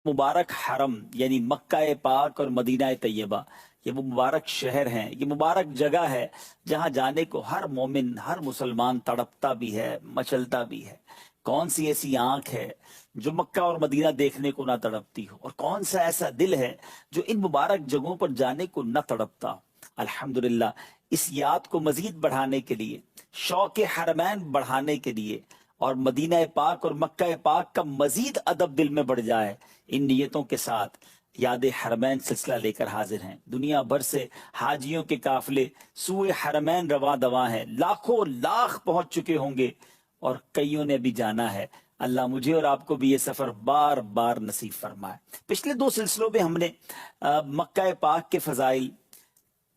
मुबारक हरम यानी मक्का पाक और मदीना तैयबा, ये वो मुबारक शहर हैं, ये मुबारक जगह है जहां जाने को हर मोमिन, हर मुसलमान तड़पता भी है, मचलता भी है। कौन सी ऐसी आंख है जो मक्का और मदीना देखने को ना तड़पती हो, और कौन सा ऐसा दिल है जो इन मुबारक जगहों पर जाने को न तड़पता हो। अल्हम्दुलिल्लाह, इस याद को मजीद बढ़ाने के लिए, शौक हरमैन बढ़ाने के लिए, और मदीना पाक और मक्का पाक का मजीद अदब दिल में बढ़ जाए, इन नियतों के साथ याद हरमैन सिलसिला लेकर हाजिर हैं। दुनिया भर से हाजियों के काफिले सूए हरमैन रवा दवा हैं, लाखों लाख पहुंच चुके होंगे और कईयों ने भी जाना है। अल्लाह मुझे और आपको भी ये सफर बार बार नसीब फरमाए। पिछले 2 सिलसिलों में हमने मक्का पाक के फजाइल,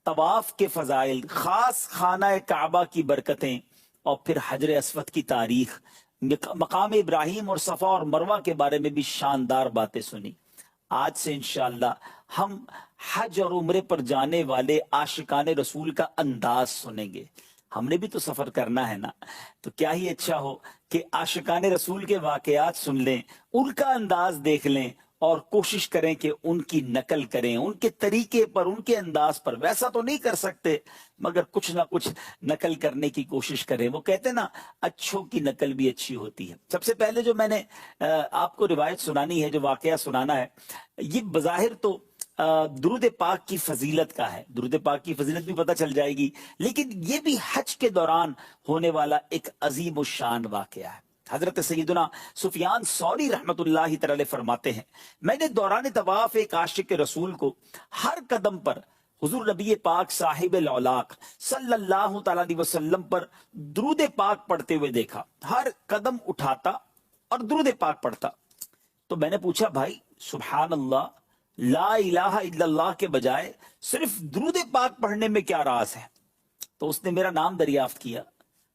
तवाफ के फजाइल, खास खाना काबा की बरकतें, और फिर हजर अस्वद की तारीख, मकाम इब्राहिम और सफा और मरवा के बारे में भी शानदार बातें सुनी। आज से इंशाअल्लाह हम हज और उम्रे पर जाने वाले आशिकाने रसूल का अंदाज सुनेंगे। हमने भी तो सफर करना है ना, तो क्या ही अच्छा हो कि आशिकाने रसूल के वाकयात सुन लें, उनका अंदाज देख लें और कोशिश करें कि उनकी नकल करें, उनके तरीके पर, उनके अंदाज पर। वैसा तो नहीं कर सकते, मगर कुछ ना कुछ नकल करने की कोशिश करें। वो कहते हैं ना, अच्छों की नकल भी अच्छी होती है। सबसे पहले जो मैंने आपको रिवायत सुनानी है, जो वाकया सुनाना है, ये बज़ाहिर तो दुरूद पाक की फजीलत का है। दुरूद पाक की फजीलत भी पता चल जाएगी, लेकिन ये भी हज के दौरान होने वाला एक अजीम शान वाकया है। हजरत सैयदना सुफियान सौरी रहमतुल्लाहि तआला फरमाते हैं, मैंने दौरान तवाफ एक आशिक रसूल को हर कदम पर हुजूर नबी पाक साहिब औलाक सल्लल्लाहु तआला अलैहि वसल्लम पर दुरूद पाक पढ़ते हुए देखा। हर कदम उठाता और दुरूद पाक पढ़ता। तो मैंने पूछा, भाई सुभान अल्लाह, ला इलाहा इल्लल्लाह के बजाय सिर्फ दुरूद पाक पढ़ने में क्या राज है? तो उसने मेरा नाम दरियाफ्त किया,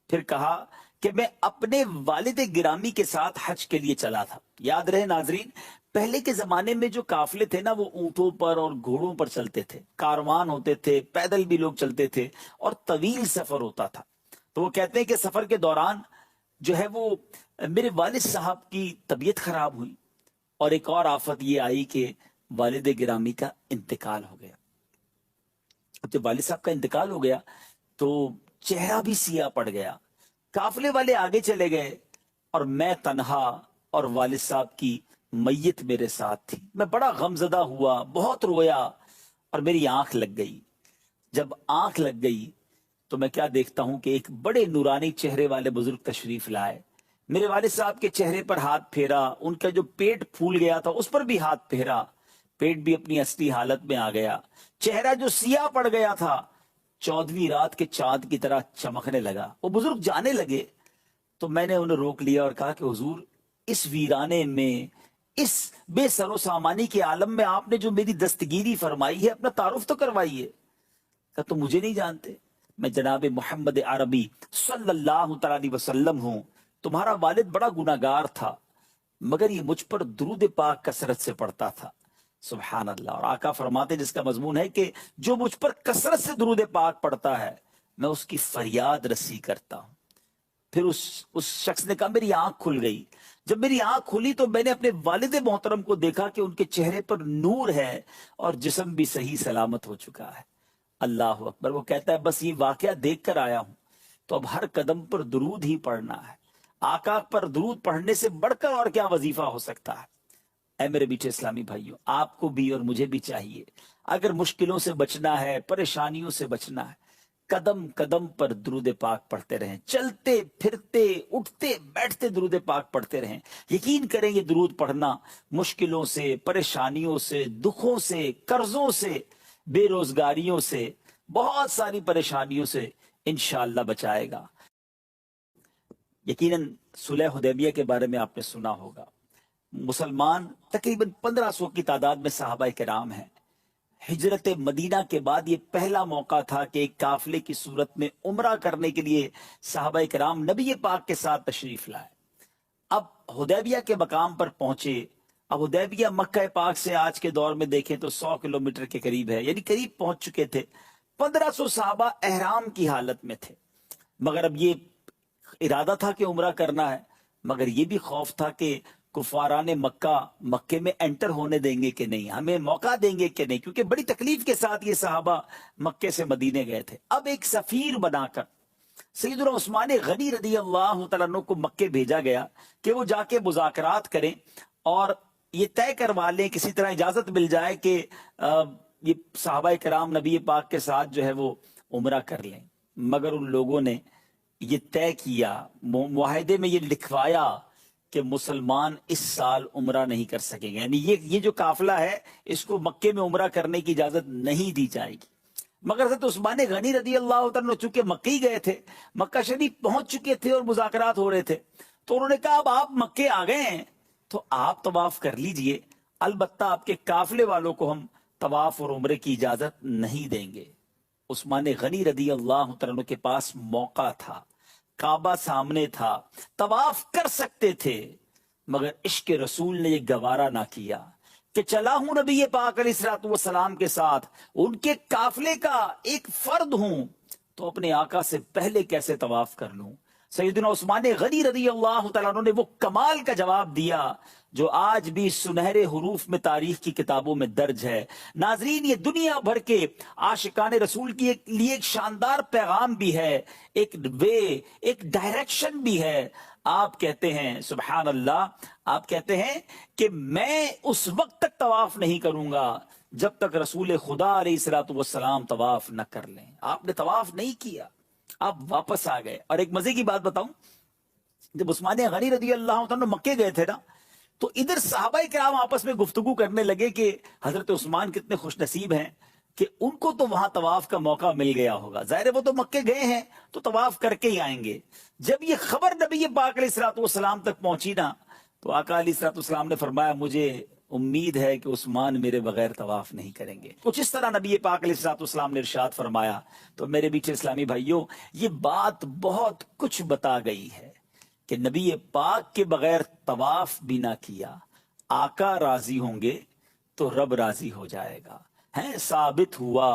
फिर कहा कि मैं अपने वालिद गिरामी के साथ हज के लिए चला था। याद रहे नाजरीन, पहले के जमाने में जो काफिले थे ना, वो ऊंटों पर और घोड़ों पर चलते थे, कारवान होते थे, पैदल भी लोग चलते थे, और तवील सफर होता था। तो वो कहते हैं कि सफर के दौरान जो है वो मेरे वालिद साहब की तबीयत खराब हुई, और एक और आफत ये आई कि वालिद गिरामी का इंतकाल हो गया। जब वालिद साहब का इंतकाल हो गया तो चेहरा भी सिया पड़ गया। काफिले वाले आगे चले गए और मैं तन्हा, और वालिद साहब की मैयत मेरे साथ थी। मैं बड़ा गमजदा हुआ, बहुत रोया, और मेरी आंख लग गई। जब आंख लग गई तो मैं क्या देखता हूं कि एक बड़े नूरानी चेहरे वाले बुजुर्ग तशरीफ लाए। मेरे वालिद साहब के चेहरे पर हाथ फेरा, उनका जो पेट फूल गया था उस पर भी हाथ फेरा, पेट भी अपनी असली हालत में आ गया। चेहरा जो सिया पड़ गया था 14वीं रात के चांद की तरह चमकने लगा। वो बुजुर्ग जाने लगे तो मैंने उन्हें रोक लिया और कहा कि हुजूर, इस वीराने में, इस बेसरो सामानी के आलम में आपने जो मेरी दस्तगीरी फरमाई है, अपना तारुफ तो करवाइए। कहा, तो मुझे नहीं जानते? मैं जनाब मोहम्मद अरबी सल्लल्लाहु अलैहि वसल्लम हूं। तुम्हारा वालिद बड़ा गुनाहगार था, मगर ये मुझ पर दुरूद पाक कसरत से पढ़ता था। सुभान अल्लाह। और आका फरमाते, जिसका मजमून है कि जो मुझ पर कसरत से दुरूद पाक पढ़ता है, मैं उसकी फरियाद रसी करता हूं। फिर उस शख्स ने कहा, मेरी आंख खुल गई। जब मेरी आंख खुली तो मैंने अपने वालिद मोहतरम को देखा कि उनके चेहरे पर नूर है और जिस्म भी सही सलामत हो चुका है। अल्लाह अकबर। वो कहता है, बस ये वाकया देख कर आया हूं, तो अब हर कदम पर दुरूद ही पढ़ना है। आका पर दुरूद पढ़ने से बढ़कर और क्या वजीफा हो सकता है? ऐ मेरे मीठे इस्लामी भाइयों, आपको भी और मुझे भी चाहिए, अगर मुश्किलों से बचना है, परेशानियों से बचना है, कदम कदम पर दुरूद पाक पढ़ते रहें। चलते फिरते, उठते बैठते दुरूद पाक पढ़ते रहें। यकीन करें, ये दुरूद पढ़ना मुश्किलों से, परेशानियों से, दुखों से, कर्जों से, बेरोजगारियों से, बहुत सारी परेशानियों से इंशाअल्लाह बचाएगा। यकीनन सुलह हुदैबिया के बारे में आपने सुना होगा। मुसलमान तकरीबन 1500 की तादाद में सहाबा किराम हैं। हिजरत मदीना के बाद ये पहला मौका था कि एक काफिले की सूरत में उम्रा करने के लिए सहाबा किराम नबी पाक के साथ तशरीफ लाए। अब हुदैबिया के मकाम पर पहुंचे। अब हुदैबिया मक्का पाक से आज के दौर में देखें तो 100 किलोमीटर के करीब है, यानी करीब पहुंच चुके थे। 1500 सहाबा एहराम की हालत में थे, मगर अब ये इरादा था कि उम्रा करना है, मगर ये भी खौफ था कि कुफारान मक्का मक्के में एंटर होने देंगे कि नहीं, हमें मौका देंगे कि नहीं, क्योंकि बड़ी तकलीफ के साथ ये सहाबा मक्के से मदीने गए थे। अब एक सफीर बनाकर सैयदना उस्मान गनी रदी अल्लाह तआला अन्हु को मक्के भेजा गया कि वो जाके मुज़ाकरात करें और ये तय करवा लें, किसी तरह इजाजत मिल जाए कि ये सहाबा किराम नबी पाक के साथ जो है वो उम्रा कर लें। मगर उन लोगों ने ये तय किया, मुआहदे में ये लिखवाया कि मुसलमान इस साल उम्रा नहीं कर सकेंगे, यानी ये जो काफिला है इसको मक्के में उम्रा करने की इजाजत नहीं दी जाएगी। मगर हज़रत उस्मान गनी रदी अल्लाह तआला चूंकि मक्के ही गए थे, मक्का शरीफ पहुंच चुके थे और मुज़ाकरात हो रहे थे, तो उन्होंने कहा अब आप मक्के आ गए हैं तो आप तवाफ कर लीजिए, अलबत्ता आपके काफिले वालों को हम तवाफ और उम्रे की इजाजत नहीं देंगे। उस्मान गनी रदी अल्लाह तआला के पास मौका था, काबा सामने था, तवाफ कर सकते थे, मगर इश्क रसूल ने यह गवारा ना किया कि चला हूं नबी पाक अलैहिस्सलातु वस्सलाम के साथ, उनके काफिले का एक फर्द हूं, तो अपने आका से पहले कैसे तवाफ कर लूं। सैयदना उस्मान गनी रदी अल्लाह तआला ने वो कमाल का जवाब दिया जो आज भी सुनहरे हरूफ में तारीख की किताबों में दर्ज है। नाजरीन, ये दुनिया भर के आशिकाने रसूल की लिए एक शानदार पैगाम भी है, एक वे, एक डायरेक्शन भी है। आप कहते हैं सुभान अल्लाह, आप कहते हैं कि मैं उस वक्त तक तवाफ नहीं करूंगा जब तक रसूल खुदा अलैहिस्सलातु वस्सलाम तवाफ न कर लें। आपने तवाफ नहीं किया, आप वापस आ गए। और एक मजे की बात बताऊं, जब उस्मान गनी रदी अल्लाह तआला मक्के गए थे ना, तो इधर सहाबा किराम आपस में गुफ्तगू करने लगे कि हजरत उस्मान कितने खुशनसीब हैं कि उनको तो वहां तवाफ का मौका मिल गया होगा, जाहिर है वो तो मक्के गए हैं तो तवाफ करके ही आएंगे। जब ये खबर नबी पाक अलैहिस्सलातु वस्सलाम तक पहुंची ना, तो आका अलैहिस्सलातु वस्सलाम ने फरमाया मुझे उम्मीद है कि उस्मान मेरे बगैर तवाफ नहीं करेंगे। कुछ इस तरह नबी पाक अलैहिस्सलातु वस्सलाम ने इरशाद फरमाया। तो मेरे बीच इस्लामी भाइयों, ये बात बहुत कुछ बता गई है कि नबी पाक के बगैर तवाफ भी ना किया, आका राजी होंगे तो रब राजी हो जाएगा। है साबित हुआ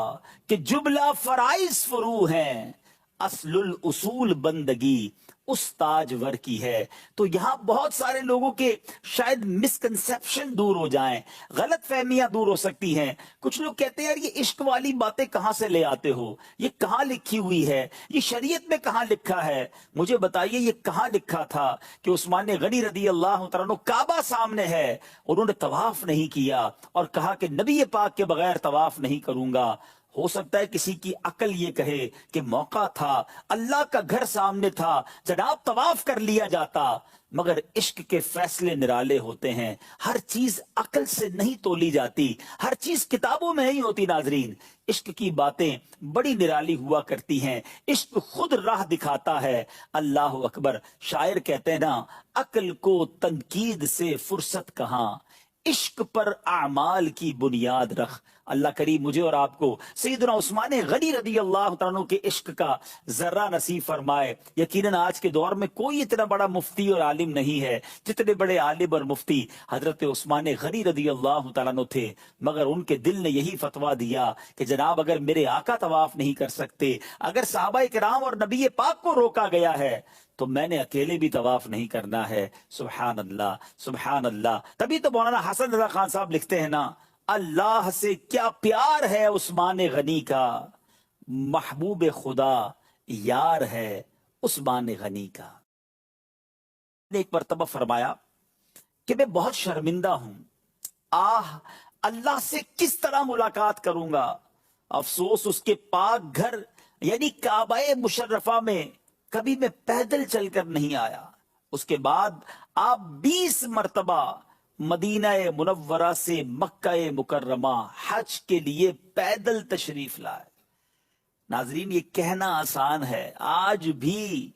कि जुबला फराइज फरू हैं, असलुल उसूल बंदगी उस्ताजवर की है। तो यहां बहुत सारे लोगों के शायद मिसकंसेप्शन दूर हो जाएं, गलत फहमियां दूर हो सकती हैं। कुछ लोग कहते हैं यार ये इश्क वाली बातें कहां से ले आते हो, ये कहां लिखी हुई है, ये शरीयत में कहां लिखा है। मुझे बताइए ये कहां लिखा था कि उस्मान गनी रदी अल्लाह तआला काबा सामने है, उन्होंने तवाफ नहीं किया और कहा कि नबी पाक के बगैर तवाफ नहीं करूंगा। हो सकता है किसी की अकल ये कहे कि मौका था, अल्लाह का घर सामने था, जनाब तवाफ कर लिया जाता। मगर इश्क के फैसले निराले होते हैं, हर चीज अकल से नहीं तोली जाती, हर चीज किताबों में नहीं होती। नाजरीन, इश्क की बातें बड़ी निराली हुआ करती हैं, इश्क खुद राह दिखाता है। अल्लाह अकबर। शायर कहते हैं ना, अकल को तनकीद से फुर्सत कहां, इश्क पर आमाल की बुनियाद रख। अल्लाह करीम मुझे और आपको सैयदना उस्मान गनी रदी अल्लाह तआला के इश्क का जर्रा नसीब फरमाए। यकीनन आज के दौर में कोई इतना बड़ा मुफ्ती और आलिम नहीं है जितने बड़े आलिम और मुफ्ती हजरत उस्मान गनी रदी अल्लाह तआला थे, मगर उनके दिल ने यही फतवा दिया कि जनाब अगर मेरे आका तवाफ नहीं कर सकते, अगर सहाबा किराम और नबी पाक को रोका गया है तो मैंने अकेले भी तवाफ नहीं करना है। सुभान अल्लाह, सुभान अल्लाह। तभी तो मौलाना हसन रजा खान साहब लिखते हैं ना, अल्लाह से क्या प्यार है उस्मान गनी का, महबूब खुदा यार है उस्मान गनी का। एक मरतबा फरमाया कि मैं बहुत शर्मिंदा हूं, आह अल्लाह से किस तरह मुलाकात करूंगा। अफसोस उसके पाक घर यानी काबाए मुशर्रफा में कभी मैं पैदल चलकर नहीं आया। उसके बाद आप 20 मरतबा मदीना मुनव्वरा से मक्का मुकर्रमा हज के लिए पैदल तशरीफ लाए। नाजरीन, ये कहना आसान है, आज भी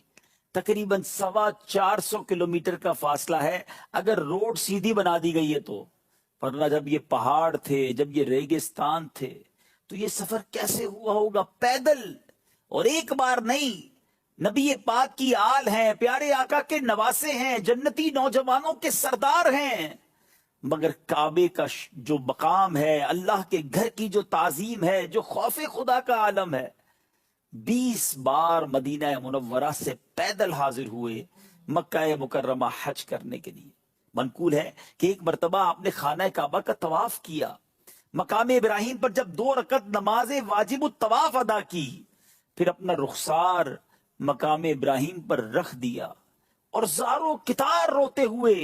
तकरीबन 425 किलोमीटर का फासला है अगर रोड सीधी बना दी गई है तो, वरना जब ये पहाड़ थे, जब ये रेगिस्तान थे, तो ये सफर कैसे हुआ होगा पैदल। और एक बार नहीं, नबी पाक की आल हैं, प्यारे आका के नवासे हैं, जन्नती नौजवानों के सरदार हैं, मगर काबे का जो मकाम है, अल्लाह के घर की जो ताजीम है, जो खौफे खुदा का आलम है, 20 बार मदीना मुनव्वरा से पैदल हाजिर हुए मक्का मुकर्रमा हज करने के लिए। منقول ہے کہ ایک مرتبہ آپ نے خانہ کعبہ کا طواف کیا، مقام ابراہیم پر جب 2 رکعت نماز واجب الطواف ادا کی، پھر اپنا رخسار مقام ابراہیم پر رکھ دیا اور زاروں کتار روتے ہوئے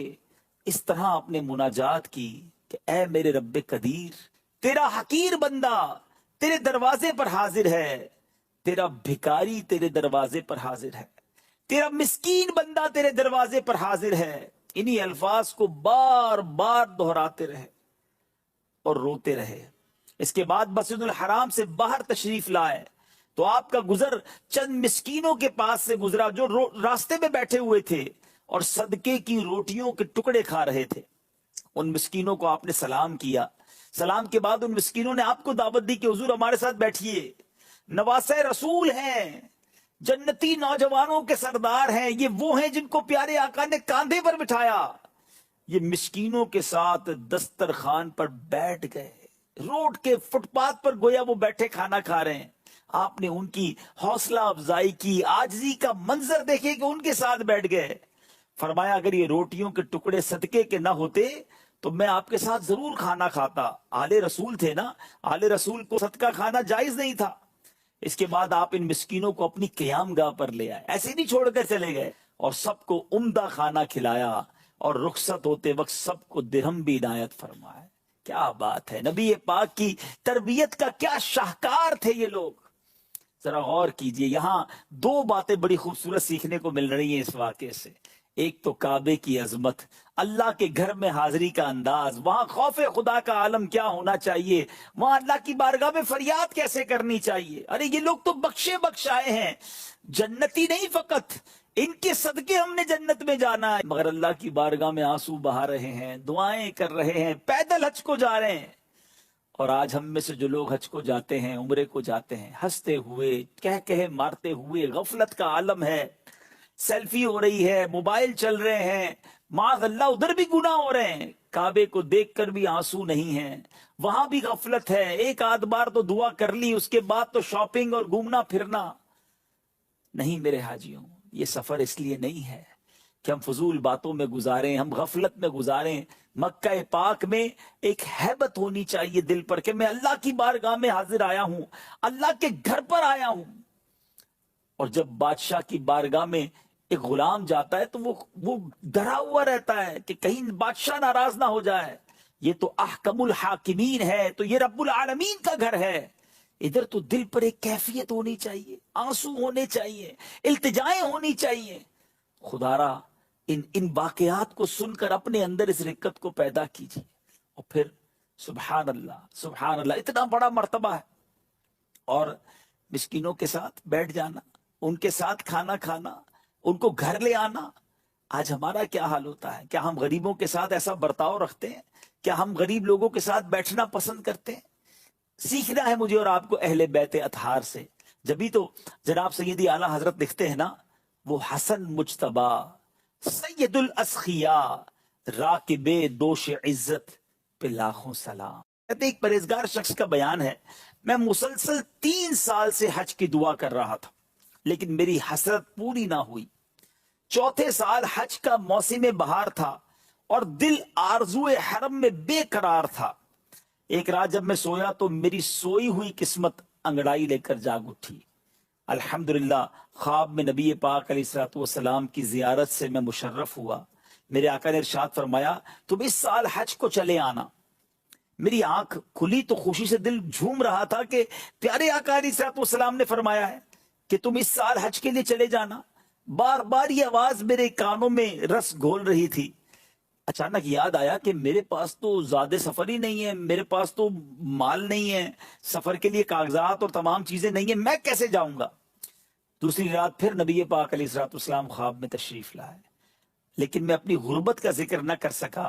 اس طرح اپنے مناجات کی کہ اے میرے رب قدیر، تیرا حقیر بندہ تیرے دروازے پر حاضر ہے، تیرا بھکاری تیرے دروازے پر حاضر ہے، تیرا مسکین بندہ تیرے دروازے پر حاضر ہے۔ انہی الفاظ کو بار بار دہراتے رہے اور روتے رہے۔ اس کے بعد مسجد الحرام سے باہر تشریف لائے تو آپ کا گزر چند مسکینوں کے پاس سے گزرا جو راستے میں بیٹھے ہوئے تھے اور صدقے کی روٹیوں کے ٹکڑے کھا رہے تھے۔ ان مسکینوں کو آپ نے سلام کیا، سلام کے بعد ان مسکینوں نے آپ کو دعوت دی کہ حضور ہمارے ساتھ بیٹھیے، نواسہ رسول ہیں، جنتی نوجوانوں کے سردار ہیں، یہ وہ ہیں جن کو پیارے آقا نے کاندھے پر بٹھایا۔ یہ مسکینوں کے ساتھ دسترخوان پر بیٹھ گئے، روڈ کے فٹ پاتھ پر گویا وہ بیٹھے کھانا کھا رہے ہیں۔ آپ نے ان کی حوصلہ افزائی کی، عاجزی کا منظر دیکھے کہ ان کے ساتھ بیٹھ گئے۔ فرمایا اگر یہ روٹیوں کے ٹکڑے صدقے کے نہ ہوتے تو میں آپ کے ساتھ ضرور کھانا کھاتا۔ آل رسول تھے نا، آل رسول کو صدقہ کھانا جائز نہیں تھا۔ اس کے بعد آپ ان مسکینوں کو اپنی قیام گاہ پر لے آئے، ایسے نہیں چھوڑ کر چلے گئے، اور سب کو عمدہ کھانا کھلایا اور رخصت ہوتے وقت سب کو درہم بھی عنایت فرمایا۔ کیا بات ہے، نبی پاک کی تربیت کا کیا شاہکار تھے یہ لوگ۔ ذرا غور کیجئے، یہاں 2 باتیں بڑی خوبصورت سیکھنے کو مل رہی ہیں اس واقعے سے۔ ایک تو کعبے کی عظمت، اللہ کے گھر میں حاضری کا انداز، وہاں خوف خدا کا عالم کیا ہونا چاہیے، وہاں اللہ کی بارگاہ میں فریاد کیسے کرنی چاہیے۔ ارے یہ لوگ تو بخشے بخشائے ہیں، جنتی نہیں فقط، ان کے صدقے ہم نے جنت میں جانا ہے، مگر اللہ کی بارگاہ میں آنسو بہا رہے ہیں، دعائیں کر رہے ہیں، پیدل حج کو جا رہے ہیں۔ اور آج ہم میں سے جو لوگ حج کو جاتے ہیں، عمرے کو جاتے ہیں، ہنستے ہوئے، کہہ مارتے ہوئے، غفلت کا عالم ہے، سیلفی ہو رہی ہے، موبائل چل رہے ہیں، معاذ اللہ ادھر بھی گناہ ہو رہے ہیں، کعبے کو دیکھ کر بھی آنسو نہیں ہیں، وہاں بھی غفلت ہے، ایک آدھ بار تو دعا کر لی، اس کے بعد تو شاپنگ اور گھومنا پھرنا۔ نہیں میرے حاجیوں، یہ سفر اس لیے نہیں ہے کہ ہم فضول باتوں میں گزاریں، ہم غفلت میں گزاریں۔ مکہ پاک میں ایک ہیبت ہونی چاہیے دل پر کہ میں اللہ کی بارگاہ میں حاضر آیا ہوں، اللہ کے گھر پر آیا ہوں۔ اور جب بادشاہ کی بارگاہ میں ایک غلام جاتا ہے تو وہ ڈرا ہوا رہتا ہے کہ کہیں بادشاہ ناراض نہ ہو جائے، یہ تو احکم الحاکمین ہے، تو یہ رب العالمین کا گھر ہے۔ ادھر تو دل پر ایک کیفیت ہونی چاہیے، آنسو ہونے چاہیے، التجائیں ہونی چاہیے۔ خدارا ان واقعات کو سن کر اپنے اندر اس رقت کو پیدا کیجیے، اور پھر سبحان اللہ اتنا بڑا مرتبہ ہے، اور مسکینوں کے ساتھ بیٹھ جانا، ان کے ساتھ کھانا کھانا، ان کو گھر لے آنا۔ آج ہمارا کیا حال ہوتا ہے؟ کیا ہم غریبوں کے ساتھ ایسا برتاؤ رکھتے ہیں؟ کیا ہم غریب لوگوں کے ساتھ بیٹھنا پسند کرتے ہیں؟ سیکھنا ہے مجھے اور آپ کو اہل بیت اطہار سے۔ جبھی تو جناب سیدی اعلیٰ حضرت لکھتے ہیں نا، وہ حسن مجتبی سید الاسخیاء راکب دوش عزت پہ لاکھوں سلام۔ کہتے ایک پرہیزگار شخص کا بیان ہے، میں مسلسل 3 سال سے حج کی دعا کر رہا تھا لیکن میری حسرت پوری نہ ہوئی۔ 4تھے سال حج کا موسم بہار تھا اور دل آرزو حرم میں بے قرار تھا۔ ایک رات جب میں سویا تو میری سوئی ہوئی قسمت انگڑائی لے کر جاگ اٹھی۔ الحمدللہ خواب میں نبی پاک علیہ الصلوۃ والسلام کی زیارت سے میں مشرف ہوا۔ میرے آقا نے ارشاد فرمایا تم اس سال حج کو چلے آنا۔ میری آنکھ کھلی تو خوشی سے دل جھوم رہا تھا کہ پیارے آقا علیہ الصلوۃ والسلام نے فرمایا ہے کہ تم اس سال حج کے لیے چلے جانا۔ بار بار یہ آواز میرے کانوں میں رس گھول رہی تھی۔ اچانک یاد آیا کہ میرے پاس تو زیادہ سفر ہی نہیں ہے، میرے پاس تو مال نہیں ہے، سفر کے لیے کاغذات اور تمام چیزیں نہیں ہیں، میں کیسے جاؤں گا؟ دوسری رات پھر نبی پاک علیہ الصلوۃ والسلام خواب میں تشریف لائے، لیکن میں اپنی غربت کا ذکر نہ کر سکا۔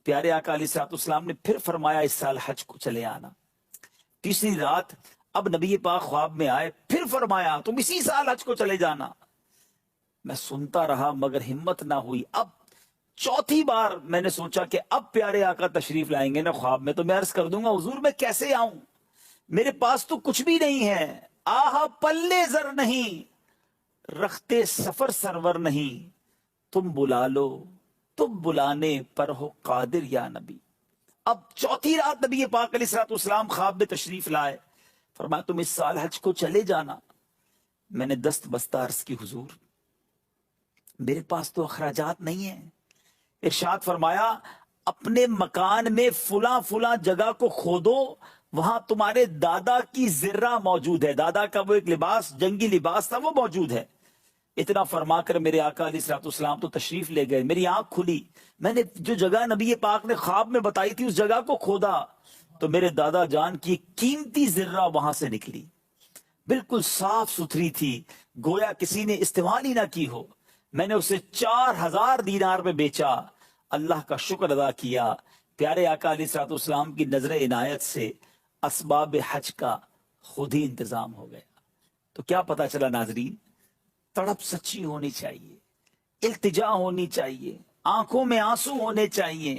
پیارے آقا علیہ الصلوۃ والسلام نے پھر فرمایا اس سال حج کو چلے آنا۔ تیسری رات اب نبی پاک خواب میں آئے، پھر فرمایا تم اسی سال حج کو چلے جانا۔ میں سنتا رہا مگر ہمت نہ ہوئی۔ اب 4تھی بار میں نے سوچا کہ اب پیارے آقا تشریف لائیں گے نا خواب میں تو میں عرض کر دوں گا حضور میں کیسے آؤں، میرے پاس تو کچھ بھی نہیں ہے، آہا پلے زر نہیں، رختے سفر سرور نہیں، تم بلا لو تم بلانے پر ہو قادر یا نبی. اب چوتھی رات نبی پاک علیہ الصلوۃ والسلام خواب میں تشریف لائے. فرمایا تم اس سال حج کو چلے جانا. میں نے دست بستہ عرض کی حضور میرے پاس تو اخراجات نہیں ہیں. ارشاد فرمایا اپنے مکان میں فلاں فلاں جگہ کو کھودو, وہاں تمہارے دادا کی زرہ موجود ہے. دادا کا وہ ایک لباس, جنگی لباس تھا, وہ موجود ہے. اتنا فرما کر میرے آقا علیہ الصلوۃ والسلام تو تشریف لے گئے. میری آنکھ کھلی, میں نے جو جگہ نبی پاک نے خواب میں بتائی تھی اس جگہ کو کھودا تو میرے دادا جان کی قیمتی زرہ وہاں سے نکلی, بالکل صاف ستھری تھی, گویا کسی نے استعمال ہی نہ کی ہو. میں نے اسے 4000 دینار میں بیچا, اللہ کا شکر ادا کیا. پیارے آقا علیہ الصلوۃ والسلام کی نظر عنایت سے اسباب حج کا خود ہی انتظام ہو گیا. تو کیا پتا چلا ناظرین, تڑپ سچی ہونی چاہیے, التجا ہونی چاہیے, آنکھوں میں آنسو ہونے چاہیے,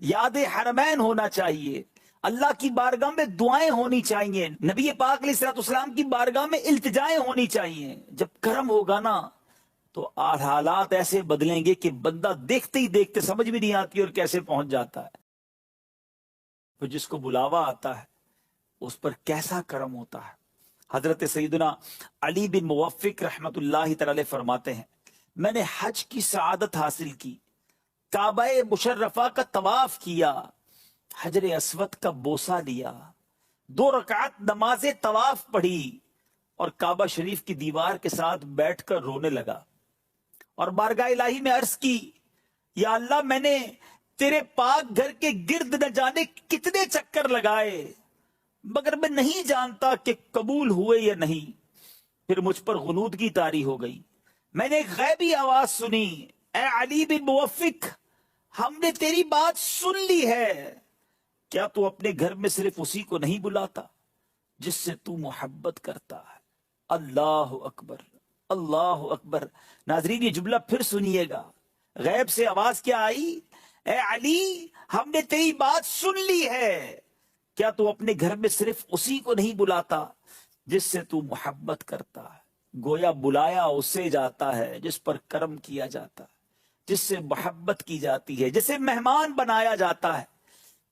یاد حرمین ہونا چاہیے, اللہ کی بارگاہ میں دعائیں ہونی چاہیے, نبی پاک علیہ الصلوۃ والسلام کی بارگاہ میں التجائیں ہونی چاہیے. جب کرم ہوگا نا تو حالات ایسے بدلیں گے کہ بندہ دیکھتے ہی دیکھتے سمجھ بھی نہیں آتی اور کیسے پہنچ جاتا ہے. تو جس کو بلاوا آتا ہے اس پر کیسا کرم ہوتا ہے. حضرت سیدنا علی بن موفق رحمت اللہ تعالی فرماتے ہیں میں نے حج کی سعادت حاصل کی, کعبہ مشرفہ کا طواف کیا, حجر اسود کا بوسہ لیا, 2 رکعت نماز طواف پڑھی اور کعبہ شریف کی دیوار کے ساتھ بیٹھ کر رونے لگا اور بارگاہ الہی میں عرض کی یا اللہ میں نے تیرے پاک گھر کے گرد نہ جانے کتنے چکر لگائے مگر میں نہیں جانتا کہ قبول ہوئے یا نہیں. پھر مجھ پر غنودگی طاری ہو گئی, میں نے ایک غیبی آواز سنی, اے علی بن موفق ہم نے تیری بات سن لی ہے, کیا تو اپنے گھر میں صرف اسی کو نہیں بلاتا جس سے تو محبت کرتا ہے. اللہ اکبر, اللہ اکبر. ناظرین یہ جملہ پھر سنیے گا, غیب سے آواز کیا آئی, اے علی ہم نے تیری بات سن لی ہے, کیا تو اپنے گھر میں صرف اسی کو نہیں بلاتا جس سے تو محبت کرتا ہے. گویا بلایا اسے جاتا ہے جس پر کرم کیا جاتا ہے, جس سے محبت کی جاتی ہے, جسے مہمان بنایا جاتا ہے.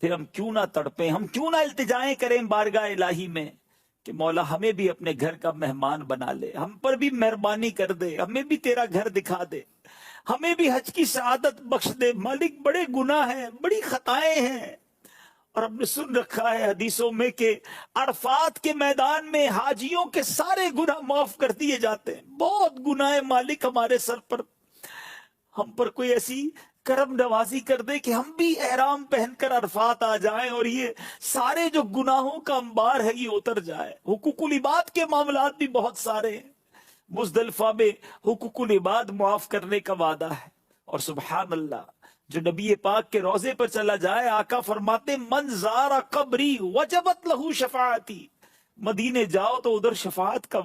پھر ہم کیوں نہ تڑپیں, ہم کیوں نہ التجائیں کریں بارگاہ الہی میں کہ مولا ہمیں بھی اپنے گھر کا مہمان بنا لے, ہم پر بھی مہربانی کر دے, ہمیں بھی تیرا گھر دکھا دے, ہمیں بھی حج کی سعادت بخش دے. مالک بڑے گناہ ہیں, بڑی خطائیں ہیں, اور ہم نے سن رکھا ہے حدیثوں میں کہ عرفات کے میدان میں حاجیوں کے سارے گناہ معاف کر دیے جاتے ہیں. بہت گناہ ہے مالک ہمارے سر پر, ہم پر کوئی ایسی کرم نوازی کر دے کہ ہم بھی احرام پہن کر عرفات آ جائیں اور یہ سارے جو گناہوں کا انبار ہے یہ اتر جائے. حقوق العباد کے معاملات بھی بہت سارے ہیں, مزدلفہ میں حقوق العباد معاف کرنے کا وعدہ ہے. اور سبحان اللہ جو نبی پاک کے روضے پر چلا جائے, آقا فرماتے من زار قبری وجبت لہو شفاعتی, مدینے جاؤ تو ادھر شفاعت کا